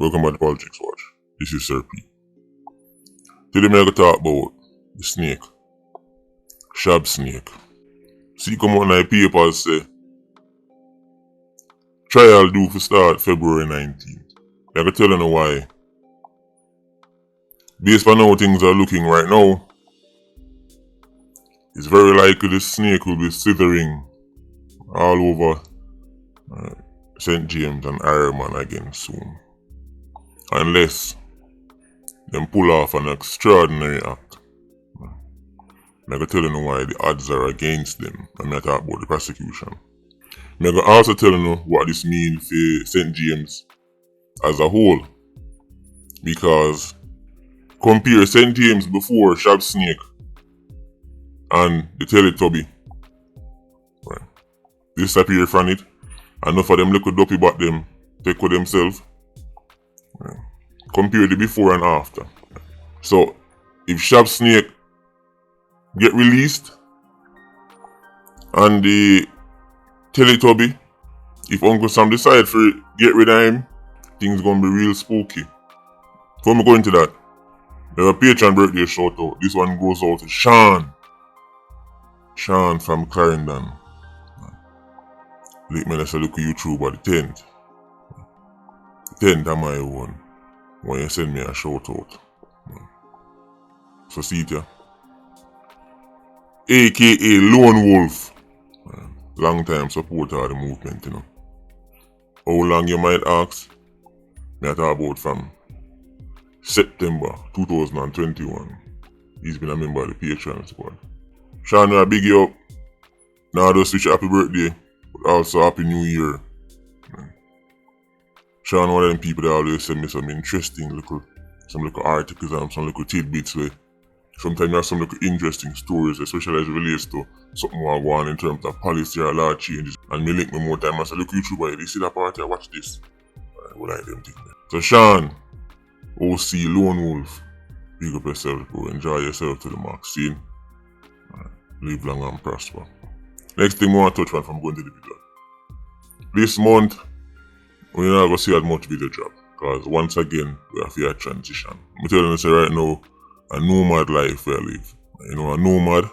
Welcome back to Politricks Watch. This is Sir P. Today I'm going to talk about the snake. Shab snake. See come out in the papers say trial due for start February 19th. I'm going to tell you why. Based on how things are looking right now, it's very likely the snake will be slithering all over St. James and Ironman again soon. Unless them pull off an extraordinary act. I'm going to tell you why the odds are against them. I'm going to talk about the prosecution. I'm going to also tell you what this means for St. James as a whole. Because compare St. James before Shab Snake and the Teletubby. Right. Disappear from it. Enough of them little dopey but them take with themselves. Right. Compare the before and after. So if Shab Snake get released and the Teletubby, if Uncle Sam decide to get rid of him, things gonna be real spooky. Before we go into that, there's a Patreon birthday shout out. This one goes out to Sean. Sean from Clarendon. Late man, I look at YouTube at the 10th. The 10th of my own. When you send me a shout out. So see it ya. AKA Lone Wolf. Long time supporter of the movement, you know. How long you might ask? Me talk about from September 2021. He's been a member of the Patreon squad. Sean, I big you up. Now just wish you happy birthday, but also happy new year. Sean, one of them people that always send me some interesting little articles and some little tidbits where sometimes you have some little interesting stories, especially as it relates to something more going on in terms of policy or law changes. And me link me more time. I say, look, YouTuber, you see that party, I watch this. I would like them things. So Sean, OC Lone Wolf, big up yourself, bro. Enjoy yourself to the max. See? Live long and prosper. Next thing I want to touch on from going to the video. This month, we're not going to see as much video drop. Because once again, we have a transition. I'm telling you right now, a nomad life we live. You know, a nomad,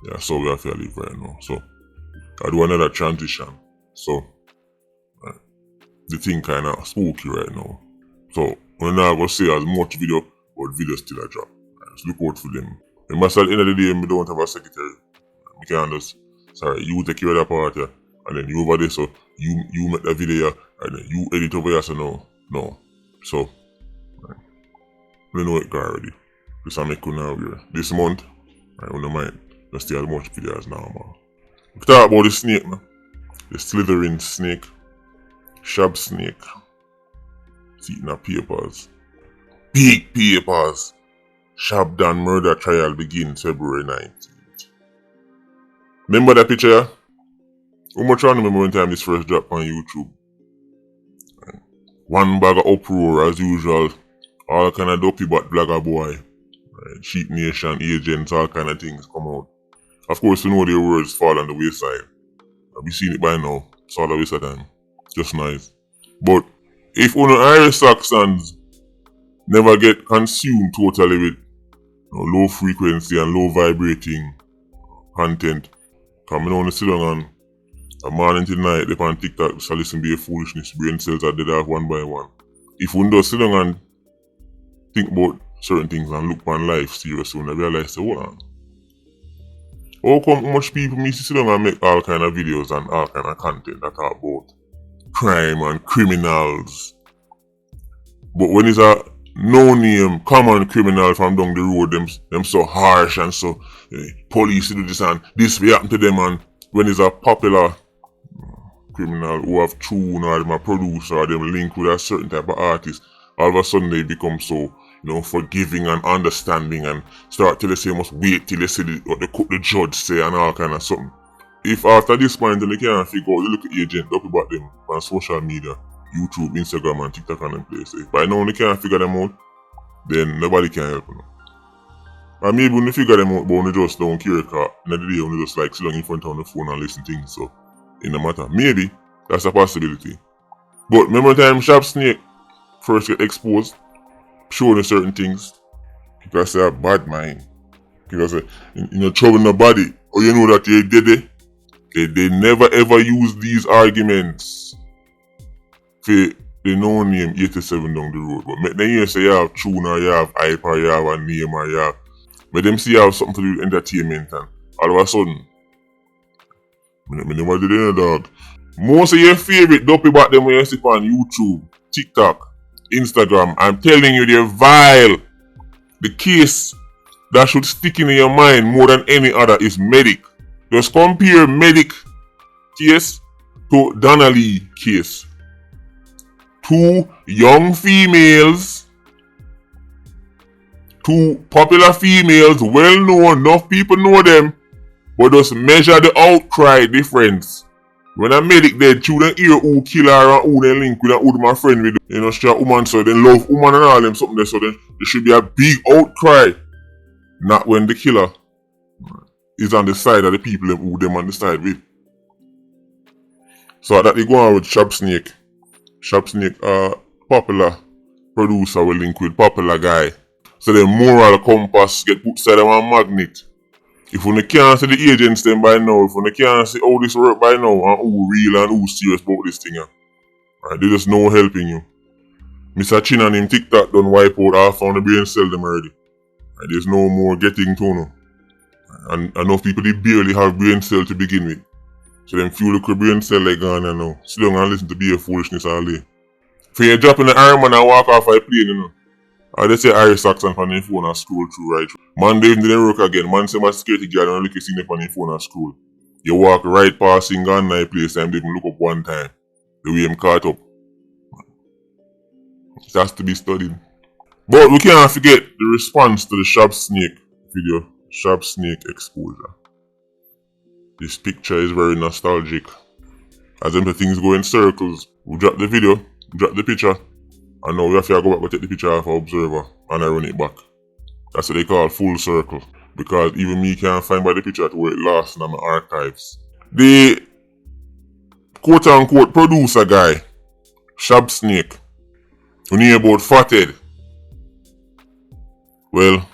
yeah, so we have to live right now. So, I do another transition. So, the thing kind of spooky right now. So, we're not going to see as much video, but videos still a drop. Just look out for them. Remember, at the end of the day, we don't have a secretary. We can just, you take care of that part, yeah, and then you over there, so you make the video, and then you edit over here, so no. So, we know it already. This I make now here. This month, we don't mind. Let's see as much video as normal. We talk about the snake, man. The slithering snake. Shab snake. See it in the papers. Big papers. Shabdon murder trial begins February 19th. Remember that picture? How much I remember when time this first dropped on YouTube? One bag of uproar as usual. All kind of dopey but blagger boy. Cheat nation, agents, all kind of things come out. Of course, we know their words fall on the wayside. We've seen it by now. It's all a waste of time. Just nice. But if only Irish Saxons never get consumed totally with low frequency and low vibrating content, coming on the sit down and a morning till night, they on TikTok, so listen to your foolishness, brain cells are dead off one by one. If we don't sit down and think about certain things and look on life seriously, when I realize, hold on. How come much people me sit down and make all kind of videos and all kind of content that talk about crime and criminals? But when it's a no-name, common criminal from down the road, them so harsh and so police do this and this will happen to them, and when it's a popular criminal who have tune or them a producer or them link with a certain type of artist, all of a sudden they become so forgiving and understanding and start till they say must wait till they see what the judge say and all kind of something. If after this point then they can't figure out, they look at agent up about them on social media, YouTube, Instagram and TikTok and them places. If by now they can't figure them out, then nobody can help them. And maybe when they figure them out, but when they just don't care, because in the day when they just like sit down in front of the phone and listen to things, so it no matter. Maybe that's a possibility. But remember the time Shab Snake first get exposed, showing certain things. People say a bad mind. People say, trouble in the body. Or you know that they did it. They never ever use these arguments for the no name 87 down the road. But then you say you have tune or you have hype or you have a name or you have. But them see you have something to do with entertainment and all of a sudden. I never did any dog. Most of your favorite dopey about them when you see on YouTube, TikTok, Instagram, I'm telling you they're vile. The case that should stick in your mind more than any other is Medic. Just compare Medic case to Donnelly case. 2 young females, 2 popular females, well known, enough people know them, but just measure the outcry difference. When a Medic dead, you don't hear who kill her and who they link with and who my friend with. She a woman, so they love woman and all them something there, so then there should be a big outcry. Not when the killer is on the side of the people who them on the side with. So that they go on with Shabsnake. Shabsnake, popular producer will link with popular guy. So the moral compass get put side of a magnet. If you can't see the agents then by now, if you can't see how this work by now and who real and who serious about this thing, right, they just no helping you. Mr. Chin and him TikTok done wipe out half on the brain cell them already. Right, there's no more getting to know. And enough people they barely have brain cell to begin with. So them few little brain cell they gone and now. Sit down and listen to be a foolishness all day. For you drop in the Iron Man and walk off a plane, or they say Irish Saxon on their phone and scroll through right. Monday even didn't work again. Man say my security guard and look at you on your phone and scroll. You walk right past in Ghana night place and they even look up one time. The way him caught up. It has to be studied. But we can't forget the response to the Shabsnake video. Shabsnake exposure. This picture is very nostalgic. As them things go in circles. We drop the video, we drop the picture. And now we have to go back and take the picture off our observer and I run it back. That's what they call full circle. Because even me can't find by the picture to where it lost in my archives. The quote unquote producer guy, Shabsnake, who knew about Fathead. Well,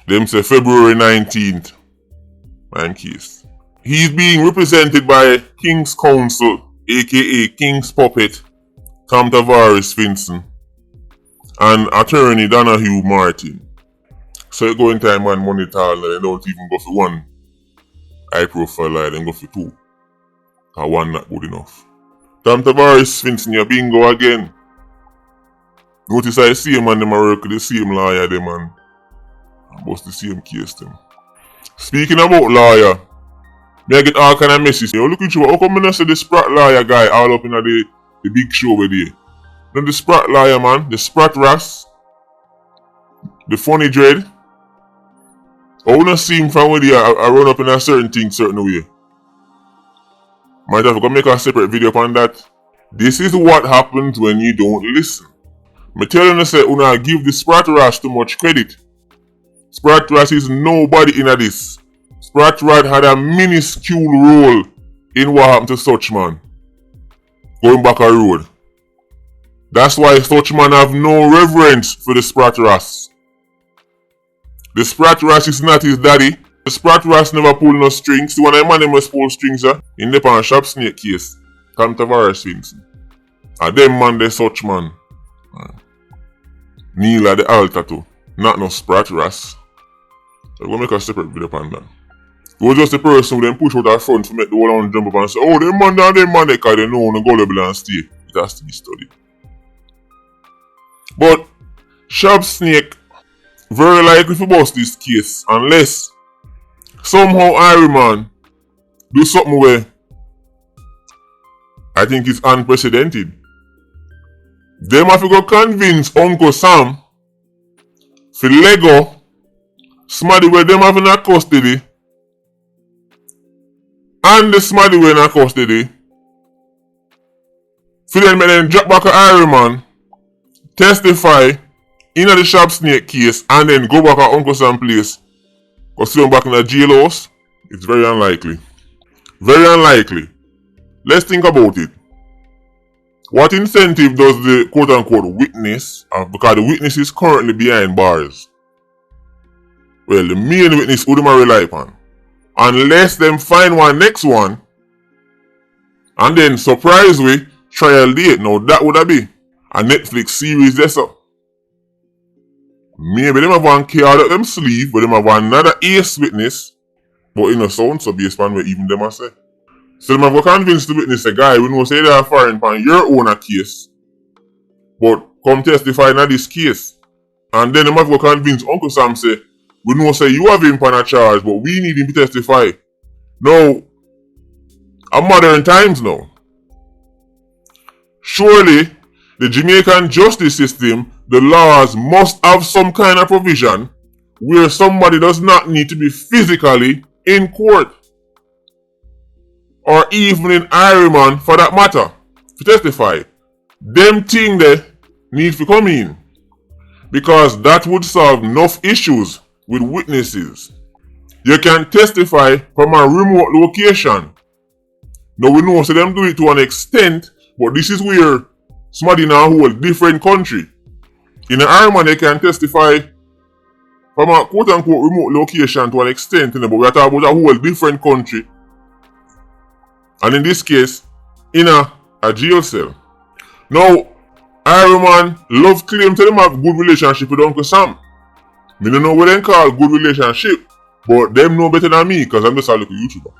them say February 19th. Man case. He's being represented by King's Counsel, aka King's Puppet, Tom Tavares Vinson, and attorney Donahue Martin. So you go in time and money tall and they don't even go for one high profile lie, then go for 2. Or 1 not good enough. Tom Tavares Vinson, you bingo again. Notice I see him and them work with the same lawyer them and bust the same case them. Speaking about lawyer, me I get all kind of messages. Yo, look at you, how come I not see the Sprat lawyer guy all up in the big show with you? Then the Sprat lawyer man, the Sprat Ras, the Funny Dread. I wanna see him from where I run up in a certain thing, certain way. Might have to go make a separate video upon that. This is what happens when you don't listen. Me telling you say, una give the Sprat Ras too much credit. Sprat Ras is nobody in this. Sprat Ras had a minuscule role in what happened to Suchman. Going back a road. That's why Suchman have no reverence for the Sprat Ras. The Sprat Ras is not his daddy. The Sprat Ras never pull no strings. The one I man them must pull strings in the pan Shabsnake case. Tom Tavares Vinson. And them man they Suchman. Kneel at the altar too. Not no Sprat Ras. So we'll make a separate video upon that. It was just the person who then push out our front to make the whole on jump up and say, oh, them man down, them man, they cause they know on the gullible and stay. It has to be studied. But Shabsnake very likely to bust this case unless somehow Iron Man do something where I think it's unprecedented. Them have to go convince Uncle Sam for Lego Smaddy where them having a custody and the Smaddy where in a custody for them make them drop back a Iron Man, testify in the Shabsnake case and then go back to Uncle Sam's place or sit them back in the jailhouse. It's very unlikely. Very unlikely. Let's think about it. What incentive does the quote-unquote witness have? Because the witness is currently behind bars. Well, the main witness who them a rely upon. Unless them find one next one, and then surprise we, trial date. Now that would be a Netflix series there so. Maybe them have one card up them sleeve, but them have another ace witness, but in a sound so based on what even them a say. So them have to convince the witness a guy we know say they are firing upon your own a case, but come testify in this case. And then them have to convince Uncle Sam say, we know say you have him on a charge, but we need him to testify. Now, a modern times now. Surely, the Jamaican justice system, the laws must have some kind of provision where somebody does not need to be physically in court. Or even in Ireland for that matter, to testify. Them thing there need to come in. Because that would solve enough issues with witnesses. You can testify from a remote location. Now we know so them do it to an extent, but this is where somebody now who a different country. In Ireland they can testify from a quote-unquote remote location to an extent, but we are talking about a whole different country. And in this case, in a jail cell. Now, Ireland love claim to them have good relationship with Uncle Sam. Me don't know what they call good relationship, but them know better than me because I'm just a little YouTuber.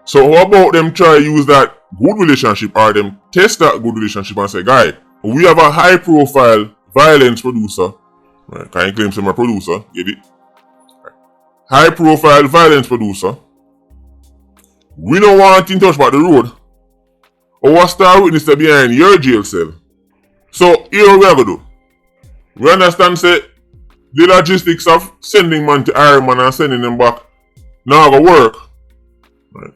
So how about them try to use that good relationship or them test that good relationship and say, guy, we have a high profile violence producer. Right, can you claim to my producer? Get it? Right. High profile violence producer. We don't want to touch about the road. Or what star witness to behind your jail cell. So here what we are going to do. We understand say the logistics of sending man to Ireland and sending them back now going to work. Right.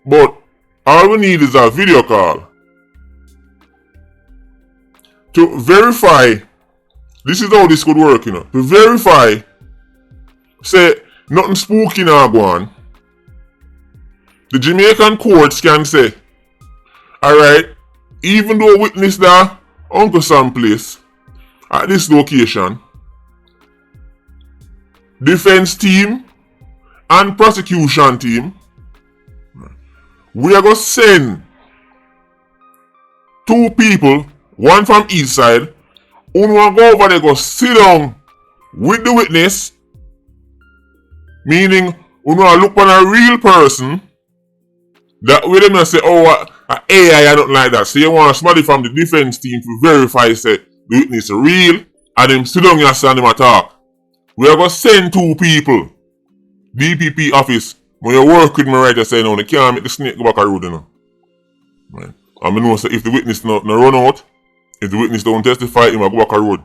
But all we need is a video call to verify. This is how this could work, you know. To verify, say nothing spooky now go on. The Jamaican courts can say, alright, even though witness the Uncle Sam place at this location, defense team and prosecution team, we are going to send 2 people, one from each side, who will go over there go sit down with the witness, meaning who will look on a real person. That way them say, oh, AI, I don't like that. So you want somebody from the defense team to verify say the witness is real and them sit down and stand them talk. We are going to send 2 people. DPP office. When you work with me right, you say no, they can't make the snake go back a road, you know. Right. And I know say if the witness no run out, if the witness don't testify, he will go back a road.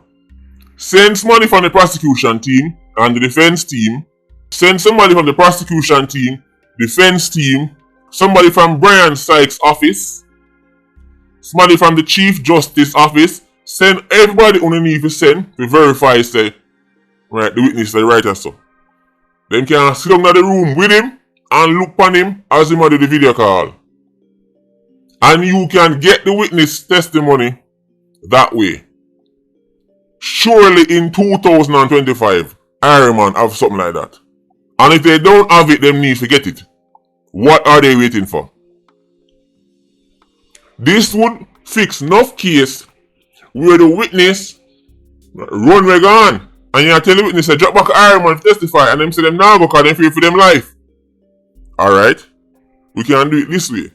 Send somebody from the prosecution team and the defense team. Send somebody from the prosecution team, defense team, somebody from Brian Sykes' office, somebody from the Chief Justice office. Send everybody on the need to send to verify say, right, the witness is the right so. Them can sit down in the room with him and look on him as he do the video call. And you can get the witness testimony that way. Surely in 2025, Ironman have something like that. And if they don't have it, them need to get it. What are they waiting for? This would fix enough case where the witness run where gone. And you tell the witness drop back Ironman to testify and them say them now go because they fear for them life. Alright? We can do it this way.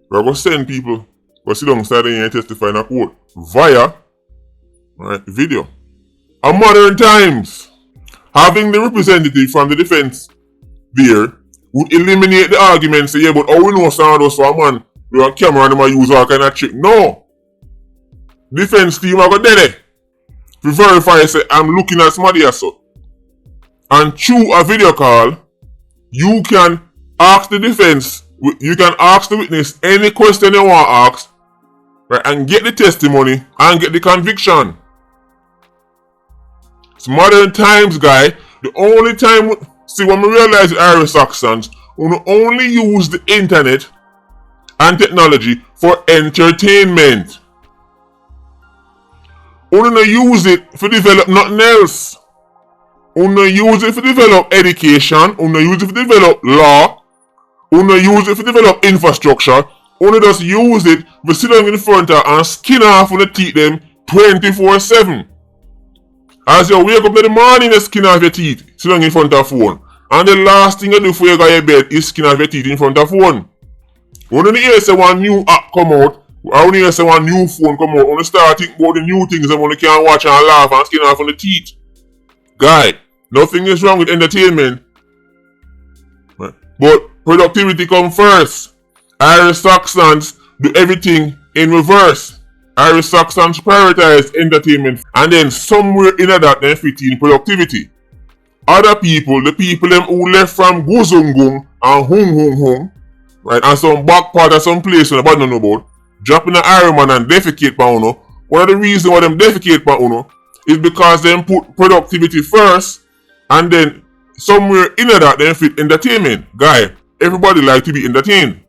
We're going to send people go sit down inside and testify in a court via video. And modern times, having the representative from the defense there would eliminate the argument say, yeah, but how we know some of those for a man with a camera and them use all kind of trick. No. Defense team are going to to verify say I'm looking at somebody else. And through a video call, you can ask the defense, you can ask the witness any question you want to ask, right, and get the testimony and get the conviction. It's modern times, guy. The only time, see, when we realize the Irish accents, only use the internet and technology for entertainment. Uno use it for develop nothing else. Uno use it for develop education. Uno use it for develop law. Uno use it for develop infrastructure. Uno just use it for sit down in front of and skin off on the teeth them 24/7. As you wake up in the morning, you skin off your teeth, sit down in front of phone. And the last thing you do before you go to your bed is skin off your teeth in front of phone. When you hear say one new app come out, or when you hear say one new phone come out, when you start thinking about the new things and when you can watch and laugh and skin off on the teeth. Guy, nothing is wrong with entertainment. But productivity comes first. Irish Saxons do everything in reverse. Irish Saxons prioritize entertainment and then somewhere in that they fit in productivity. Other people, the people them who left from Guzungung and Hung, right, and some back part of some place nobody don't know about, dropping the Iron Man and defecate pa uno. One of the reasons why them defecate pa uno is because them put productivity first and then somewhere in that they fit entertainment. Guy, everybody like to be entertained.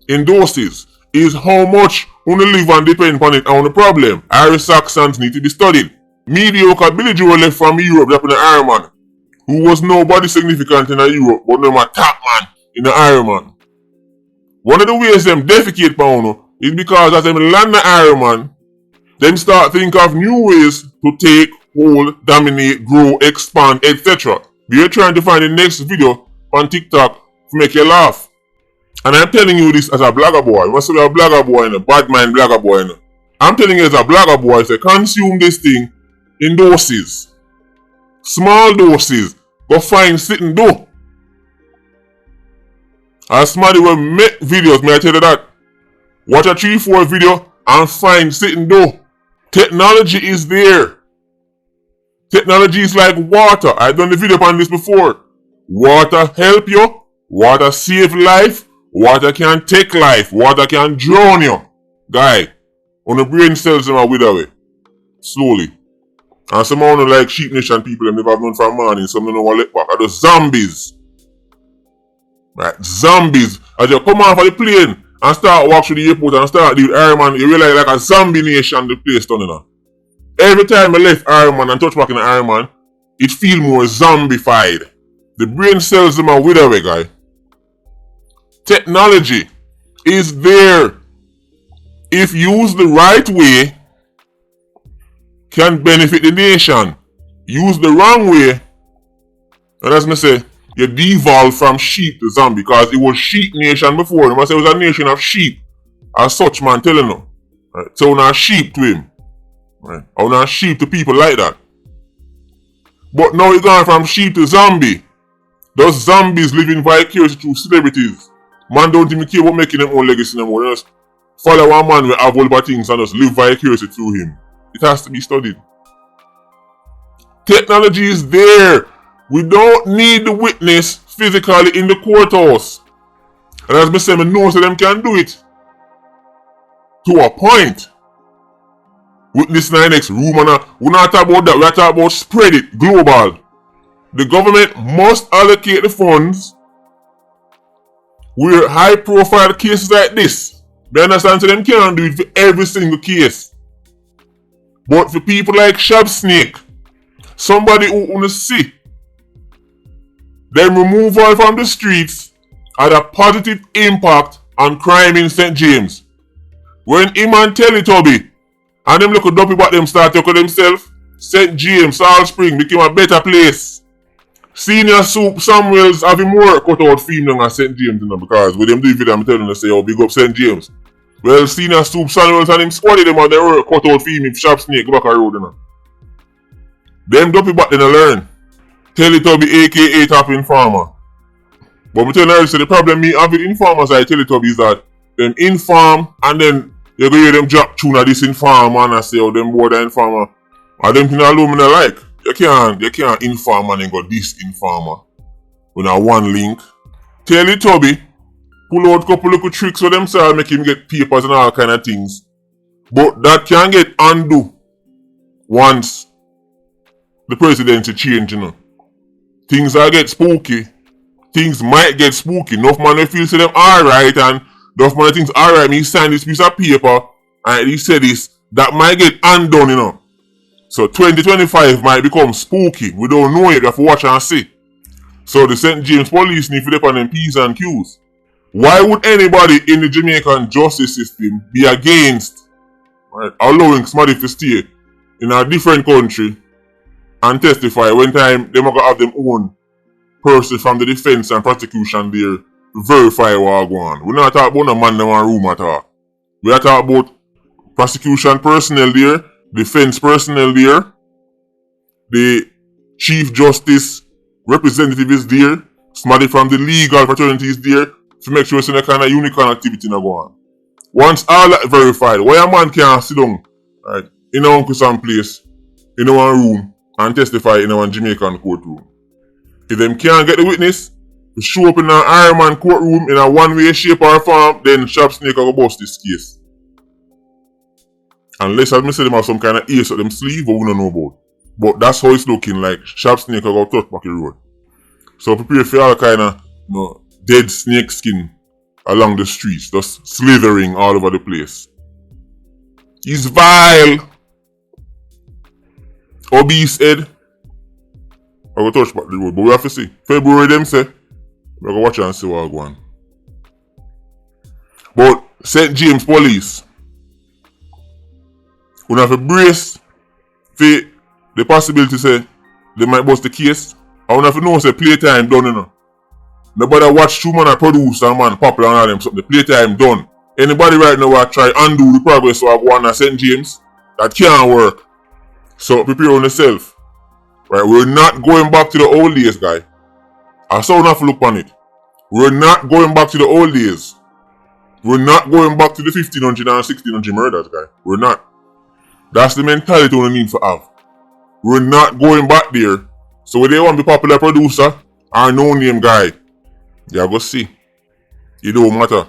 In doses is how much uno live and depend upon it and the problem. Irish Saxons need to be studied. Mediocre Billy Joe left from Europe dropping the Iron Man, who was nobody significant in Europe, but no man top man in the Iron Man. One of the ways them defecate pa uno is because as them land the Iron Man, them start think of new ways to take, hold, dominate, grow, expand, etc. We are trying to find the next video on TikTok to make you laugh. And I'm telling you this as a blogger boy. What's a blogger boy and a bad mind blogger boy? I'm telling you as a blogger boy, say consume this thing in doses. Small doses. Go find sitting do. As somebody will make videos, may I tell you that? Watch a 3-4 video and find sitting do. Technology is there. Technology is like water. I've done the video on this before. Water help you. Water save life. Water can take life. Water can drown you. Guy, on the brain cells them are wither away. Slowly. And some of them like Sheep Nation people them never have known from morning. Some don't know what let back. Are the zombies. Right, zombies. As you come off of the plane and start walk through the airport and start the Iron Man, you realize like a zombie nation the place done, you know. Every time I left Iron Man and touch back in the Iron Man, it feel more zombified. The brain cells them are wither away, guy. Technology is there. If used the right way, can benefit the nation. Use the wrong way, and as me say, you devolve from sheep to zombie because it was sheep nation before. You must say it was a nation of sheep. As such, man, telling you. Right? So we're not sheep to him. Right? Or not sheep to people like that. But now you're going from sheep to zombie. Those zombies living vicariously through celebrities. Man don't even care about making them own legacy anymore. They just follow one man with have all bad things and just live vicariously through him. It has to be studied. Technology is there. We don't need the witness physically in the courthouse. And as I say, I know so them can do it. To a point. Witness in the next room and we're not talking about that. We're talking about spread it global. The government must allocate the funds where high profile cases like this. They understand so them can't do it for every single case. But for people like Shabdon, somebody who wanna see them removal from the streets had a positive impact on crime in St. James. When him and Teletubby and them little dopey about them start talking themselves, St. James, Salt Spring became a better place. Senior Soup Samuels having more cut out film than St. James, you know, because with them do video I'm telling them say, oh, big up St. James. Well, Senior Soup Samuels and him squatted them on their cut out film if Sharp Snake go back a road, you know. Them dopey back then learn. Teletubby aka Top Informer. But we tell you so the problem me have with informers I Teletubby is that them inform and then you go hear them drop tune at this informer and I say, oh, them boy the informer. And them thing alone me not like. You can't inform and then go this informer. With a one link. Teletubby pull out couple little tricks for themselves, make him get papers and all kind of things. But that can get undo once the presidency change, you know. Things are get spooky. things might get spooky. Enough man they feel say them alright and enough man thinks alright, me sign this piece of paper and he said this, that might get undone, you know. So 2025 might become spooky. We don't know it, we have to watch and see. So the St. James police need to dip on them P's and Q's. Why would anybody in the Jamaican justice system be against allowing somebody to stay in a different country and testify when time they might have them own person from the defense and prosecution there to verify what going on? We're not talking about no man in one room at all. We are talking about prosecution personnel there, defense personnel there, the chief justice representative is there, somebody from the legal fraternity is there to make sure it's in a kind of unicorn activity not go on. Once all that verified, why a man can't sit down in a uncle some place, in one room, and testify in one Jamaican courtroom? If them can't get the witness to show up in an Iron Man courtroom in a one-way shape or form, then Shabsnake will bust this case. Unless, as I said, them have some kind of ace at them sleeve, but we don't know about. But that's how it's looking like. Shabsnake will go touch back the road. So prepare for all kind of dead snake skin along the streets, just slithering all over the place. He's vile. Obese head. I will touch back the road, but we have to see. February them say, we're going to watch and see what's going on. But St. James police, we have to brace for the possibility say they might bust the case. I want to know say playtime done, you know. Nobody watch two man produce and man popular and all them something. The playtime done. Anybody right now will try undo the progress of one at St. James, that can't work. So prepare on yourself. Right, we're not going back to the old days, guy. I saw enough look on it. We're not going back to the old days. We're not going back to the 1500 and 1600 murders, guy. We're not. That's the mentality we need to have. We're not going back there. So when they want to be popular producer or no name guy, yeah, go see. It don't matter.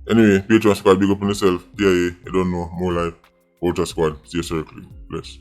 Anyway, Patreon squad, big up on yourself. Yeah, you don't know. More life. Ultra squad. See you circling. Bless.